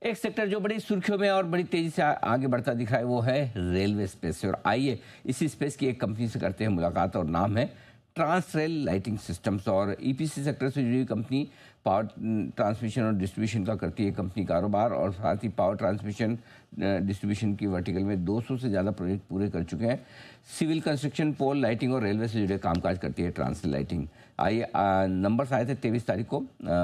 एक सेक्टर जो बड़ी सुर्खियों में और बड़ी तेजी से आगे बढ़ता दिख रहा है वो है रेलवे स्पेस से। और आइए इसी स्पेस की एक कंपनी से करते हैं मुलाकात और नाम है ट्रांस रेल लाइटिंग सिस्टम्स। और ईपीसी सेक्टर से जुड़ी कंपनी पावर ट्रांसमिशन और डिस्ट्रीब्यूशन का करती है कंपनी कारोबार, और साथ ही पावर ट्रांसमिशन डिस्ट्रीब्यूशन की वर्टिकल में 200 से ज़्यादा प्रोजेक्ट पूरे कर चुके हैं। सिविल कंस्ट्रक्शन, पोल लाइटिंग और रेलवे से जुड़े कामकाज करती है ट्रांस रेल लाइटिंग। आइए नंबर्स आए थे 23 तारीख को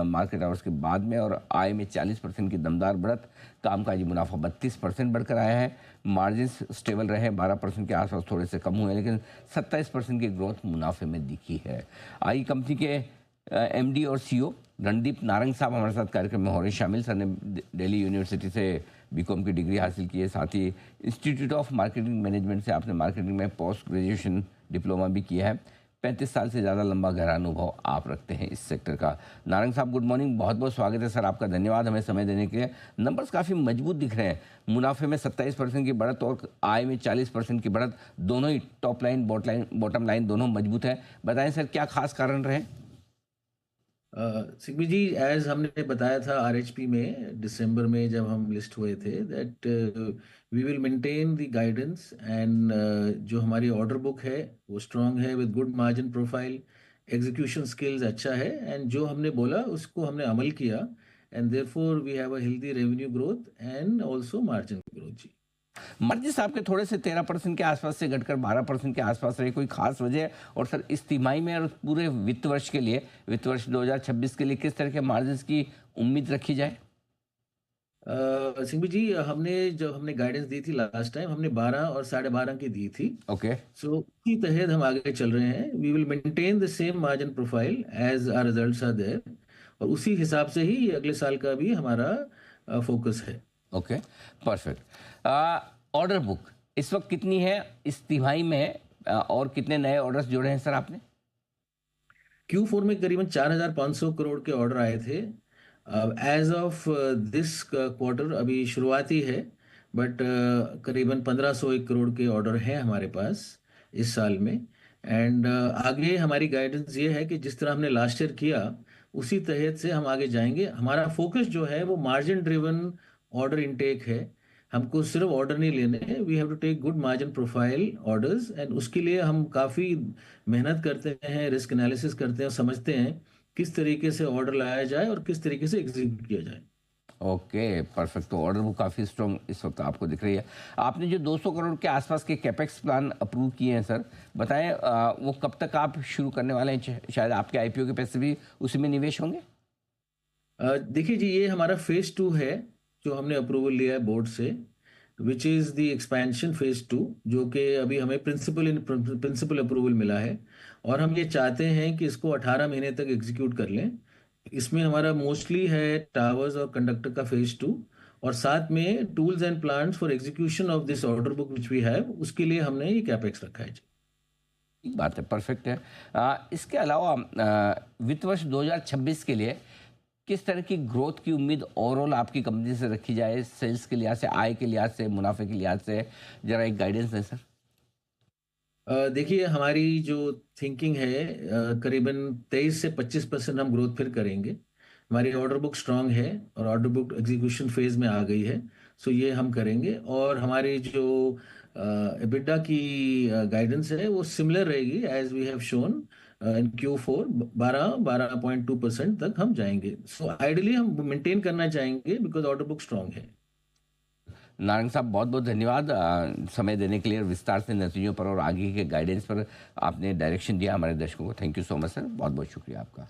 मार्केट आवर्स के बाद में, और आय में 40% की दमदार बढ़त, कामकाजी मुनाफा 32% बढ़कर आया है। मार्जिन्स स्टेबल रहे, 12% के आसपास थोड़े से कम हुए, लेकिन 27% की ग्रोथ मुनाफे में दिखी है। आई कंपनी के एमडी और सीईओ रणदीप नारंग साहब हमारे साथ कार्यक्रम में हो रहे शामिल। सर ने दिल्ली यूनिवर्सिटी से बीकॉम की डिग्री हासिल की है, साथ ही इंस्टीट्यूट ऑफ मार्केटिंग मैनेजमेंट से आपने मार्केटिंग में पोस्ट ग्रेजुएशन डिप्लोमा भी किया है। 35 साल से ज़्यादा लंबा गहरा अनुभव आप रखते हैं इस सेक्टर का। नारंग साहब गुड मॉर्निंग, बहुत बहुत स्वागत है सर आपका, धन्यवाद हमें समय देने के लिए। नंबर्स काफ़ी मजबूत दिख रहे हैं, मुनाफे में 27% की बढ़त और आय में 40% की बढ़त, दोनों ही टॉप लाइन बॉटम लाइन दोनों मजबूत है। बताएं सर क्या खास कारण रहे? सिग्बी जी, एज हमने बताया था आरएचपी में दिसंबर में जब हम लिस्ट हुए थे that we will maintain the guidance and जो हमारी ऑर्डर बुक है वो स्ट्रांग है with good margin profile, execution skills अच्छा है, एंड जो हमने बोला उसको हमने अमल किया, and therefore we have a healthy revenue growth and also margin growth जी। मार्जिन आपके थोड़े से 13% के आसपास से घटकर 12% के आसपास रहे, कोई खास वजह है? और सर इस तिमाही में और पूरे वित्त वर्ष के लिए, वित्त वर्ष 2026 के लिए किस तरह के मार्जिन की उम्मीद रखी जाए? सिंघवी जी, हमने गाइडेंस दी थी लास्ट टाइम, हमने 12 और 12.5 की दी थी। ओके। सो उसी तहत हम आगे चल रहे हैं। We will maintain the same margin profile as our results are there, और उसी हिसाब से ही अगले साल का भी हमारा फोकस है। Okay, perfect. ऑर्डर बुक इस वक्त कितनी है इस तिमाही में, और कितने नए ऑर्डर्स जोड़े हैं सर आपने? Q4 में करीबन 4,500 करोड़ के ऑर्डर आए थे। एज ऑफ दिस क्वार्टर अभी शुरुआती है, बट करीबन 1,501 करोड़ के ऑर्डर हैं हमारे पास इस साल में। एंड आगे हमारी गाइडेंस ये है कि जिस तरह हमने लास्ट ईयर किया उसी तहत से हम आगे जाएंगे। हमारा फोकस जो है वो मार्जिन ड्रिवन ऑर्डर इनटेक है। हमको सिर्फ ऑर्डर नहीं लेने, we have to take good margin profile orders, and उसके लिए हम काफ़ी मेहनत करते हैं, रिस्क एनालिसिस करते हैं, समझते हैं किस तरीके से ऑर्डर लाया जाए और किस तरीके से एग्जीक्यूट किया जाए। Okay, perfect. तो ऑर्डर बुक काफ़ी स्ट्रॉन्ग इस वक्त आपको दिख रही है। आपने जो 200 करोड़ के आसपास के कैपेक्स प्लान अप्रूव किए हैं सर, बताएं वो कब तक आप शुरू करने वाले हैं? शायद आपके आईपीओ के पैसे भी उसी में निवेश होंगे। देखिए जी, ये हमारा फेज 2 है जो हमने अप्रूवल लिया है बोर्ड से, which is the expansion phase 2, जो कि अभी हमें प्रिंसिपल अप्रूवल मिला है, और हम ये चाहते हैं कि इसको 18 महीने तक एग्जीक्यूट कर लें। इसमें हमारा मोस्टली है टावर्स और कंडक्टर का फेज 2, और साथ में tools and plans for execution of this order book which we have, उसके लिए हमने ये कैपेक्स रखा है जी। ठीक बात है, परफेक्ट है। इसके अलावा वित्त वर्ष 2026 के लिए किस तरह की ग्रोथ की उम्मीद ओवरऑल आपकी कंपनी से रखी जाए, सेल्स के लिहाज से, आय के लिहाज से, मुनाफे के लिहाज से? जरा एक गाइडेंस दें सर। देखिए, हमारी जो थिंकिंग है करीबन 23 से 25% हम ग्रोथ फिर करेंगे। हमारी ऑर्डर बुक स्ट्रांग है और ऑर्डर बुक एग्जीक्यूशन फेज में आ गई है, सो ये हम करेंगे। और हमारी जो एबिटा की गाइडेंस है वो सिमिलर रहेगी as we have shown in Q4, 12.2% तक हम जाएंगे। सो आइडियली हम मेंटेन करना चाहेंगे बिकॉज ऑर्डर बुक स्ट्रांग है। नारंग साहब बहुत बहुत धन्यवाद समय देने के लिए, और विस्तार से नतीजों पर और आगे के गाइडेंस पर आपने डायरेक्शन दिया हमारे दर्शकों को। Thank you so much sir, बहुत बहुत शुक्रिया आपका।